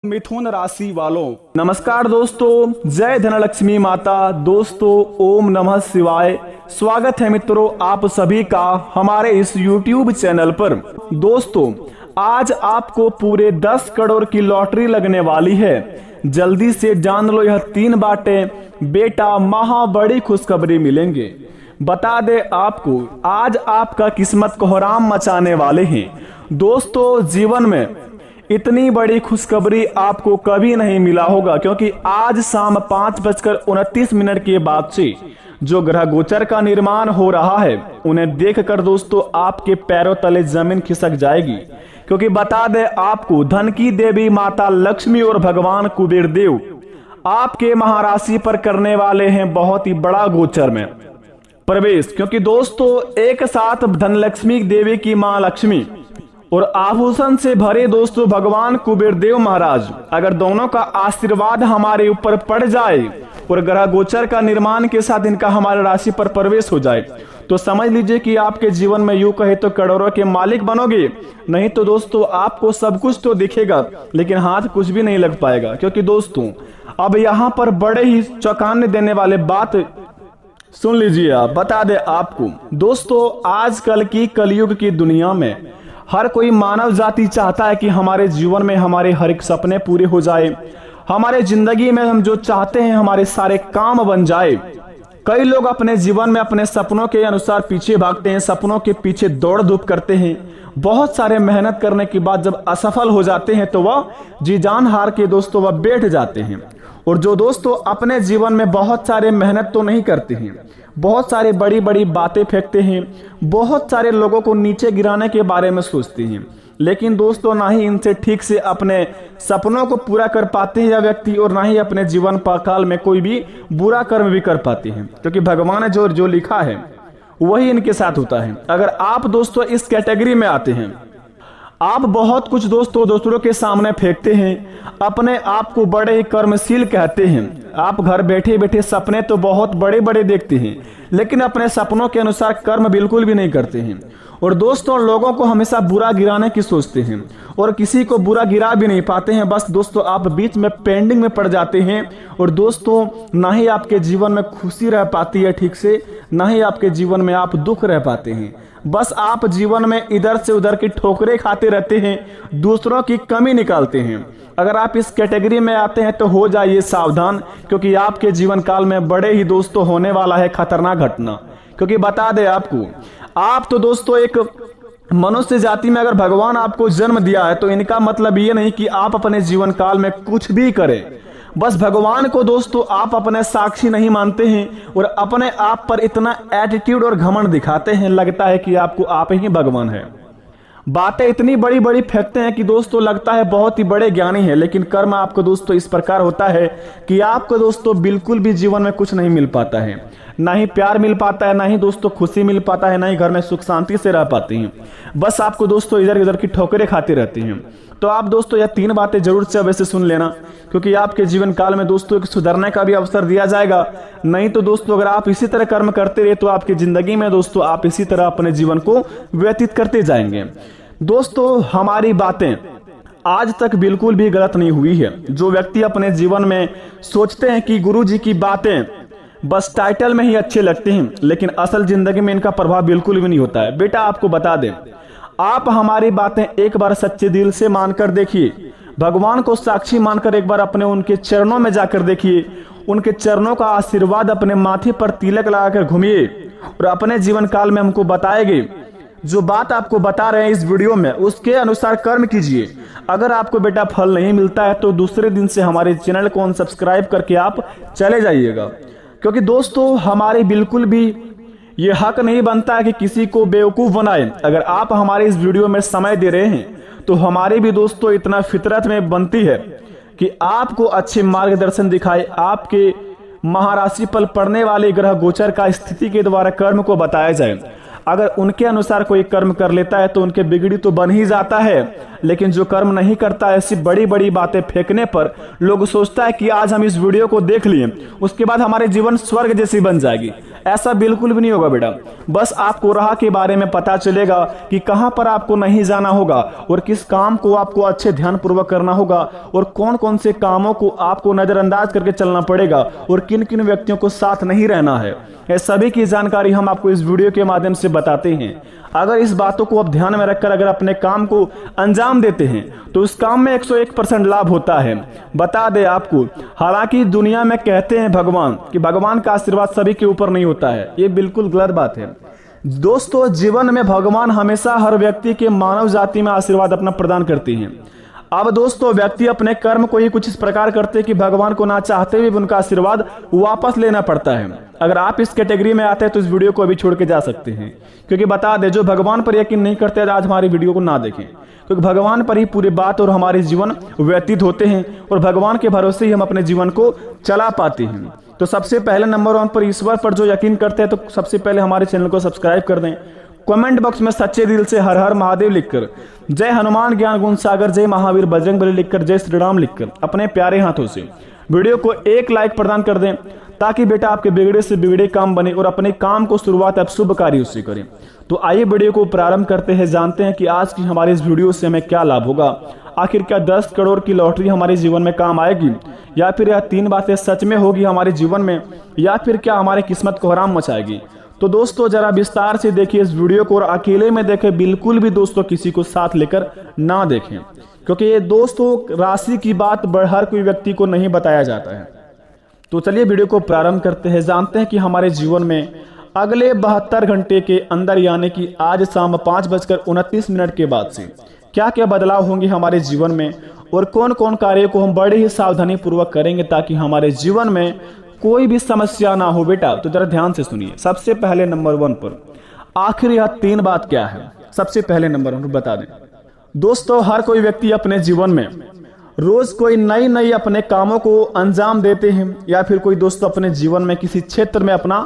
मिथुन राशि वालों, नमस्कार दोस्तों। जय धनलक्ष्मी माता। दोस्तों, ओम नमः शिवाय। स्वागत है मित्रों आप सभी का हमारे इस YouTube चैनल पर। दोस्तों, आज आपको पूरे 10 करोड़ की लॉटरी लगने वाली है। जल्दी से जान लो यह 3 बातें, बेटा महा बड़ी खुशखबरी मिलेंगे। बता दे आपको, आज आपका किस्मत कोहराम मचाने वाले हैं। दोस्तों, जीवन में इतनी बड़ी खुशखबरी आपको कभी नहीं मिला होगा, क्योंकि आज शाम 5:29 के बाद से जो ग्रह गोचर का निर्माण हो रहा है, उन्हें देखकर दोस्तों आपके पैरों तले जमीन खिसक जाएगी। क्योंकि बता दे आपको, धन की देवी माता लक्ष्मी और भगवान कुबेर देव आपके महाराशि पर करने वाले हैं बहुत ही बड़ा गोचर में प्रवेश। क्योंकि दोस्तों, एक साथ धनलक्ष्मी देवी की मां लक्ष्मी और आभूषण से भरे दोस्तों भगवान कुबेर देव महाराज, अगर दोनों का आशीर्वाद हमारे ऊपर पड़ जाए और ग्रह गोचर का निर्माण के साथ इनका हमारे राशि पर प्रवेश हो जाए, तो समझ लीजिए कि आपके जीवन में यूं कहे तो करोड़ों के मालिक बनोगे। नहीं तो दोस्तों, आपको सब कुछ तो दिखेगा लेकिन हाथ कुछ भी नहीं लग पाएगा। क्योंकि दोस्तों, अब यहाँ पर बड़े ही चौंकाने देने वाले बात सुन लीजिए आप। बता दे आपको दोस्तों, आजकल की कलयुग की दुनिया में हर कोई मानव जाति चाहता है कि हमारे जीवन में हमारे हर एक सपने पूरे हो जाए, हमारे जिंदगी में हम जो चाहते हैं हमारे सारे काम बन जाए। कई लोग अपने जीवन में अपने सपनों के अनुसार पीछे भागते हैं, सपनों के पीछे दौड़ धूप करते हैं। बहुत सारे मेहनत करने के बाद जब असफल हो जाते हैं तो वह जी जान हार के दोस्तों वह बैठ जाते हैं। और जो दोस्तों अपने जीवन में बहुत सारे मेहनत तो नहीं करते हैं, बहुत सारे बड़ी बड़ी बातें फेंकते हैं, बहुत सारे लोगों को नीचे गिराने के बारे में सोचते हैं, लेकिन दोस्तों ना ही इनसे ठीक से अपने सपनों को पूरा कर पाते हैं यह व्यक्ति, और ना ही अपने जीवन काल में कोई भी बुरा कर्म भी कर पाते हैं। क्योंकि भगवान ने जो लिखा है वही इनके साथ होता है। अगर आप दोस्तों इस कैटेगरी में आते हैं, आप बहुत कुछ दोस्तों दूसरों के सामने फेंकते हैं, अपने आप को बड़े ही कर्मशील कहते हैं। आप घर बैठे बैठे सपने तो बहुत बड़े बड़े देखते हैं, लेकिन अपने सपनों के अनुसार कर्म बिल्कुल भी नहीं करते हैं। और दोस्तों, लोगों को हमेशा बुरा गिराने की सोचते हैं और किसी को बुरा गिरा भी नहीं पाते हैं। बस दोस्तों आप बीच में पेंडिंग में पड़ जाते हैं। और दोस्तों, ना ही आपके जीवन में खुशी रह पाती है ठीक से, ना ही आपके जीवन में आप दुख रह पाते हैं। बस आप जीवन में इधर से उधर की ठोकरें खाते रहते हैं, दूसरों की कमी निकालते हैं। अगर आप इस कैटेगरी में आते हैं तो हो जाइए सावधान, क्योंकि आपके जीवन काल में बड़े ही दोस्तों होने वाला है खतरनाक घटना। क्योंकि बता दे आपको, आप तो दोस्तों एक मनुष्य जाति में अगर भगवान आपको जन्म दिया है, तो इनका मतलब ये नहीं कि आप अपने जीवन काल में कुछ भी करें। बस भगवान को दोस्तों आप अपने साक्षी नहीं मानते हैं और अपने आप पर इतना एटीट्यूड और घमंड दिखाते हैं, लगता है कि आपको आप ही भगवान है। बातें इतनी बड़ी बड़ी फेंकते हैं कि दोस्तों लगता है बहुत ही बड़े ज्ञानी है, लेकिन कर्म आपको दोस्तों इस प्रकार होता है कि आपको दोस्तों बिल्कुल भी जीवन में कुछ नहीं मिल पाता है। ना ही प्यार मिल पाता है, ना ही दोस्तों खुशी मिल पाता है, ना ही घर में सुख शांति से रह पाते हैं। बस आपको दोस्तों इधर उधर की ठोकरें खाते रहते हैं। तो आप दोस्तों यह 3 बातें जरूर से वैसे सुन लेना, क्योंकि आपके जीवन काल में दोस्तों एक सुधरने का भी अवसर दिया जाएगा। नहीं तो दोस्तों अगर आप इसी तरह कर्म करते रहे तो आपकी जिंदगी में दोस्तों आप इसी तरह अपने जीवन को व्यतीत करते जाएंगे। दोस्तों, हमारी बातें आज तक बिल्कुल भी गलत नहीं हुई है। जो व्यक्ति अपने जीवन में सोचते हैं कि गुरुजी की बातें बस टाइटल में ही अच्छे लगते हैं, लेकिन असल जिंदगी में इनका प्रभाव बिल्कुल भी नहीं होता है। बेटा आपको बता दें, आप हमारी बातें एक बार सच्चे दिल से मानकर देखिए, भगवान को साक्षी मानकर एक बार अपने उनके चरणों में जाकर देखिए, उनके चरणों का आशीर्वाद अपने माथे पर तिलक लगाकर घूमिए और अपने जीवन काल में हमको बताएंगे। जो बात आपको बता रहे हैं इस वीडियो में, उसके अनुसार कर्म कीजिए। अगर आपको बेटा फल नहीं मिलता है तो दूसरे दिन से हमारे चैनल को अनसब्सक्राइब करके आप चले जाइएगा। क्योंकि दोस्तों हमारे बिल्कुल भी ये हक नहीं बनता है कि किसी को बेवकूफ़ बनाए। अगर आप हमारे इस वीडियो में समय दे रहे हैं तो हमारे भी दोस्तों इतना फितरत में बनती है कि आपको अच्छे मार्गदर्शन दिखाए, आपके महाराशि पर पड़ने वाले ग्रह गोचर का स्थिति के द्वारा कर्म को बताया जाए। अगर उनके अनुसार कोई कर्म कर लेता है तो उनके बिगड़ी तो बन ही जाता है, लेकिन जो कर्म नहीं करता है, ऐसी बड़ी बड़ी बातें फेंकने पर लोग सोचता है कि आज हम इस वीडियो को देख लिए उसके बाद हमारे जीवन स्वर्ग जैसी बन जाएगी। ऐसा बिल्कुल भी नहीं होगा बेटा। बस आपको राह के बारे में पता चलेगा कि कहां पर आपको नहीं जाना होगा और किस काम को आपको अच्छे ध्यान पूर्वक करना होगा और कौन कौन से कामों को आपको नजरअंदाज करके चलना पड़ेगा और किन किन व्यक्तियों को साथ नहीं रहना है। ये सभी की जानकारी हम आपको इस वीडियो के माध्यम से बताते हैं। अगर इस बातों को आप ध्यान में रखकर अगर अपने काम को अंजाम देते हैं तो उस काम में 101% लाभ होता है। बता दे आपको, हालांकि दुनिया में कहते हैं भगवान कि भगवान का आशीर्वाद सभी के ऊपर नहीं होता है, ये बिल्कुल गलत बात है दोस्तों। जीवन में भगवान हमेशा हर व्यक्ति के मानव जाति में आशीर्वाद अपना प्रदान करते हैं। अब दोस्तों व्यक्ति अपने कर्म को ही कुछ इस प्रकार करते हैं कि भगवान को ना चाहते हुए भी उनका आशीर्वाद वापस लेना पड़ता है। अगर आप इस कैटेगरी में आते हैं तो इस वीडियो को अभी छोड़ के जा सकते हैं, क्योंकि बता दे जो भगवान पर यकीन नहीं करते आज हमारी वीडियो को ना देखें, क्योंकि भगवान पर ही पूरी बात और हमारे जीवन व्यतीत होते हैं और भगवान के भरोसे ही हम अपने जीवन को चला पाते हैं। तो सबसे पहले नंबर 1 पर ईश्वर पर जो यकीन करते हैं तो सबसे पहले हमारे चैनल को सब्सक्राइब कर दें। कमेंट बॉक्स में सच्चे दिल से हर हर महादेव लिखकर, जय हनुमान ज्ञान गुण सागर, जय महावीर बजरंगबली लिखकर, जय श्री राम लिखकर अपने प्यारे हाथों से वीडियो को एक लाइक प्रदान कर दें, ताकि बेटा आपके बिगड़े से बिगड़े काम बने और अपने काम को शुरुआत आप शुभ कार्यों से करें। तो आइए वीडियो को प्रारंभ करते हैं, जानते हैं कि आज की हमारे इस वीडियो से हमें क्या लाभ होगा। आखिर क्या 10 करोड़ की लॉटरी हमारे जीवन में काम आएगी, या फिर यह 3 बातें सच में होगी हमारे जीवन में, या फिर क्या हमारे किस्मत को हराम मचाएगी। तो दोस्तों जरा विस्तार से देखिए इस वीडियो को और अकेले में देखें, बिल्कुल भी दोस्तों किसी को साथ लेकर ना देखें, क्योंकि ये दोस्तों राशि की बात हर कोई व्यक्ति को नहीं बताया जाता है। तो चलिए वीडियो को प्रारंभ करते हैं, जानते हैं कि हमारे जीवन में अगले 72 घंटे के अंदर यानी कि आज शाम 5:29 के बाद से क्या क्या बदलाव होंगे हमारे जीवन में और कौन कौन कार्य को हम बड़े ही सावधानी पूर्वक करेंगे ताकि हमारे जीवन में कोई भी समस्या ना हो। बेटा तो जरा ध्यान से सुनिए। सबसे पहले नंबर 1 पर आखिर यह 3 बात क्या है, सबसे पहले नंबर 1 पर बता दें दोस्तों। हर कोई व्यक्ति अपने जीवन में रोज कोई नई नई अपने कामों को अंजाम देते हैं, या फिर कोई दोस्तों अपने जीवन में किसी क्षेत्र में अपना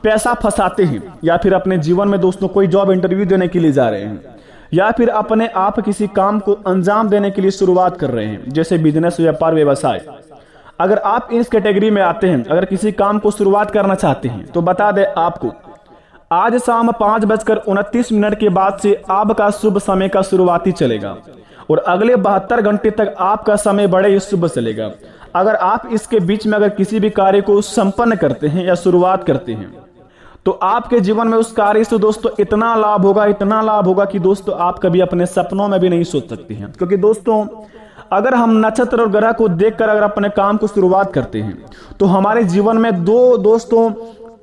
पैसा फंसाते हैं, या फिर अपने जीवन में दोस्तों कोई जॉब इंटरव्यू देने के लिए जा रहे हैं, या फिर अपने आप किसी काम को अंजाम देने के लिए शुरुआत कर रहे हैं, जैसे बिजनेस, व्यापार, व्यवसाय। अगर आप इस कैटेगरी में आते हैं, अगर किसी काम को शुरुआत करना चाहते हैं तो बता दें आपको आज शाम 5:29 के बाद से आपका शुभ समय का शुरुआती चलेगा और अगले 72 घंटे तक आपका समय बड़े ही शुभ चलेगा। अगर आप इसके बीच में अगर किसी भी कार्य को संपन्न करते हैं या शुरुआत करते हैं तो आपके जीवन में उस कार्य से दोस्तों इतना लाभ होगा कि दोस्तों आप कभी अपने सपनों में भी नहीं सोच सकते हैं। क्योंकि दोस्तों अगर हम नक्षत्र और ग्रह को देखकर अगर अपने काम को शुरुआत करते हैं तो हमारे जीवन में दोस्तों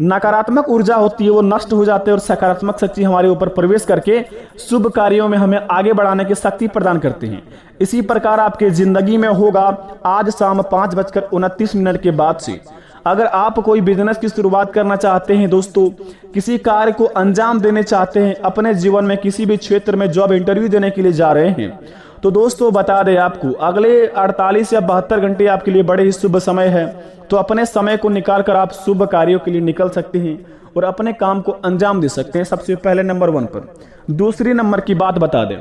नकारात्मक ऊर्जा होती है वो नष्ट हो जाते हैं और सकारात्मक शक्ति हमारे ऊपर प्रवेश करके शुभ कार्यों में हमें आगे बढ़ाने की शक्ति प्रदान करते हैं। इसी प्रकार आपके जिंदगी में होगा आज शाम 5:29 के बाद से। अगर आप कोई बिजनेस की शुरुआत करना चाहते हैं दोस्तों, किसी कार्य को अंजाम देने चाहते हैं, अपने जीवन में किसी भी क्षेत्र में जॉब इंटरव्यू देने के लिए जा रहे हैं, तो दोस्तों बता दें आपको अगले 48 या 72 घंटे आपके लिए बड़े ही शुभ समय है। तो अपने समय को निकाल कर आप शुभ कार्यों के लिए निकल सकते हैं और अपने काम को अंजाम दे सकते हैं। सबसे पहले नंबर 1 पर। दूसरी नंबर की बात बता दें,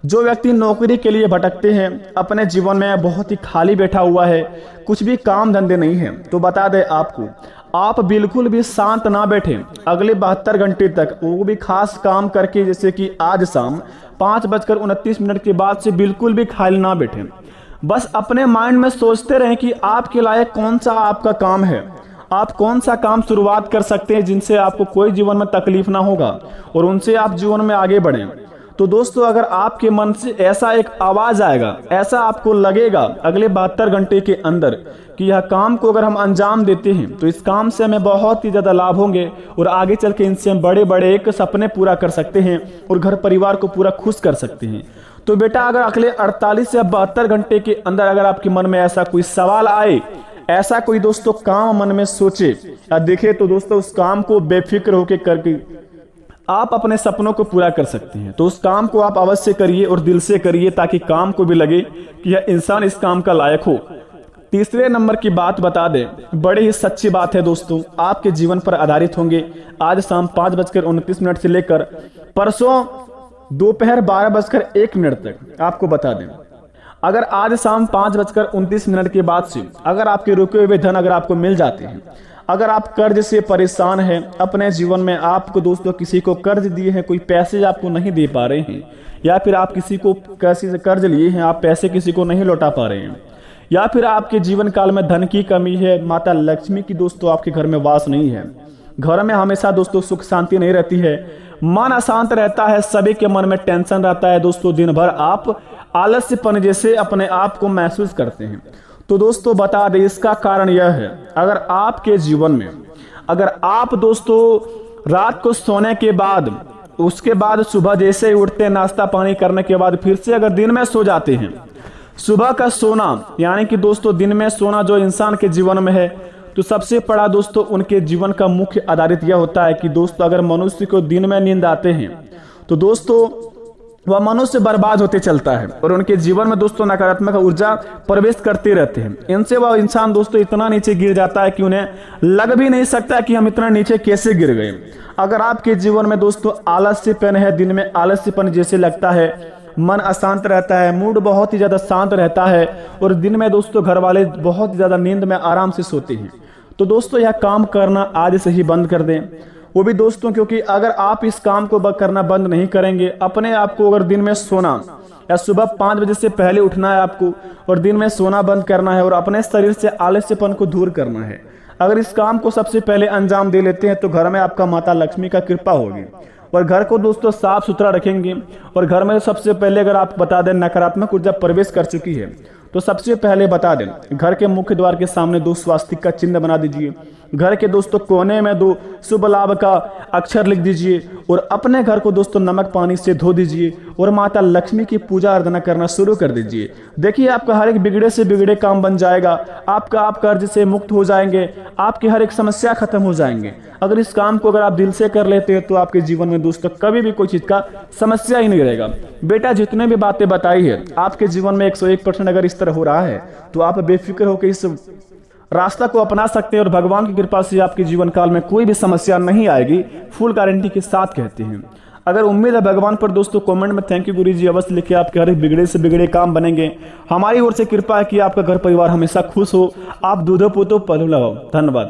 जो व्यक्ति नौकरी के लिए भटकते हैं, अपने जीवन में बहुत ही खाली बैठा हुआ है, कुछ भी काम धंधे नहीं है, तो बता दें आपको आप बिल्कुल भी शांत ना बैठे अगले 72 घंटे तक, वो भी खास काम करके, जैसे कि आज शाम 5:29 के बाद से बिल्कुल भी खाली ना बैठे। बस अपने माइंड में सोचते रहें कि आपके लायक कौन सा आपका काम है, आप कौन सा काम शुरुआत कर सकते हैं जिनसे आपको कोई जीवन में तकलीफ ना होगा और उनसे आप जीवन में आगे बढ़ें। तो दोस्तों अगर आपके मन से ऐसा एक आवाज आएगा, ऐसा आपको लगेगा अगले 72 घंटे के अंदर कि यह काम को अगर हम अंजाम देते हैं तो इस काम से हमें बहुत ही ज्यादा लाभ होंगे और आगे चल के इनसे हम बड़े बड़े एक सपने पूरा कर सकते हैं और घर परिवार को पूरा खुश कर सकते हैं। तो बेटा अगर अगले 48 या 72 घंटे के अंदर अगर आपके मन में ऐसा कोई सवाल आए, ऐसा कोई दोस्तों काम मन में सोचे या देखे, तो दोस्तों उस काम को बेफिक्र होकर करके आप अपने सपनों को पूरा कर सकते हैं। तो उस काम को आप अवश्य करिए और दिल से करिए, ताकि काम को भी लगे कि यह इंसान इस काम का लायक हो। तीसरे नंबर की बात बता दें, बड़ी ही सच्ची बात है दोस्तों, आपके जीवन पर आधारित होंगे। आज शाम 5:29 से लेकर परसों दोपहर 12:01 तक आपको बता दें, अगर आज शाम 5:29 के बाद से अगर आपके रुके हुए धन अगर आपको मिल जाते हैं, अगर आप कर्ज से परेशान हैं अपने जीवन में, आपको दोस्तों किसी को कर्ज दिए हैं, कोई पैसे आपको नहीं दे पा रहे हैं, या फिर आप किसी को किसी से कर्ज लिए हैं, आप पैसे किसी को नहीं लौटा पा रहे हैं, या फिर आपके जीवन काल में धन की कमी है, माता लक्ष्मी की दोस्तों आपके घर में वास नहीं है, घर में हमेशा दोस्तों सुख शांति नहीं रहती है, मन अशांत रहता है, सभी के मन में टेंशन रहता है दोस्तों, दिन भर आप आलस्यपन जैसे अपने आप को महसूस करते हैं। तो दोस्तों बता दें, इसका कारण यह है, अगर आपके जीवन में अगर आप दोस्तों रात को सोने के बाद उसके बाद सुबह जैसे ही उठते हैं, नाश्ता पानी करने के बाद फिर से अगर दिन में सो जाते हैं, सुबह का सोना यानी कि दोस्तों दिन में सोना जो इंसान के जीवन में है, तो सबसे बड़ा दोस्तों उनके जीवन का मुख्य आधारित यह होता है कि दोस्तों अगर मनुष्य को दिन में नींद आते हैं तो दोस्तों वह मनुष्य बर्बाद होते चलता है और उनके जीवन में दोस्तों नकारात्मक ऊर्जा प्रवेश करते रहते हैं। इनसे वह इंसान दोस्तों इतना नीचे गिर जाता है कि उन्हें लग भी नहीं सकता कि हम इतना नीचे कैसे गिर गए। अगर आपके जीवन में दोस्तों आलस्यपन है, दिन में आलस्यपन जैसे लगता है, मन अशांत रहता है, मूड बहुत ही ज्यादा शांत रहता है और दिन में दोस्तों घर वाले बहुत ज्यादा नींद में आराम से सोते हैं, तो दोस्तों यह काम करना आज से ही बंद कर दें। वो भी दोस्तों क्योंकि अगर आप इस काम को करना बंद नहीं करेंगे, अपने आप को अगर दिन में सोना या सुबह 5 बजे से पहले उठना है आपको और दिन में सोना बंद करना है और अपने शरीर से आलस्यपन को दूर करना है, अगर इस काम को सबसे पहले अंजाम दे लेते हैं तो घर में आपका माता लक्ष्मी का कृपा होगी और घर को दोस्तों साफ सुथरा रखेंगे। और घर में सबसे पहले अगर आप बता दें नकारात्मक ऊर्जा प्रवेश कर चुकी है तो सबसे पहले बता दें घर के मुख्य द्वार के सामने 2 स्वास्तिक का चिन्ह बना दीजिए, घर के दोस्तों कोने में 2 शुभ लाभ का अक्षर लिख दीजिए और अपने घर को दोस्तों नमक पानी से धो दीजिए और माता लक्ष्मी की पूजा अर्चना करना शुरू कर दीजिए। देखिए आपका हर एक बिगड़े से बिगड़े काम बन जाएगा, आप कर्ज से मुक्त हो जाएंगे, आपकी हर एक समस्या खत्म हो जाएंगे। अगर इस काम को अगर आप दिल से कर लेते हैं तो आपके जीवन में दोस्तों कभी भी कोई चीज का समस्या ही नहीं रहेगा। बेटा जितने भी बातें बताई है आपके जीवन में 101% अगर इस तरह हो रहा है तो आप बेफिक्र होकर इस रास्ता को अपना सकते हैं और भगवान की कृपा से आपके जीवन काल में कोई भी समस्या नहीं आएगी, फुल गारंटी के साथ कहते हैं। अगर उम्मीद है भगवान पर दोस्तों कमेंट में थैंक यू गुरुजी अवश्य लिखे, आपके हर एक बिगड़े से बिगड़े काम बनेंगे। हमारी ओर से कृपा है कि आपका घर परिवार हमेशा खुश हो, आप दूधो पुतो पलो लगाओ। धन्यवाद।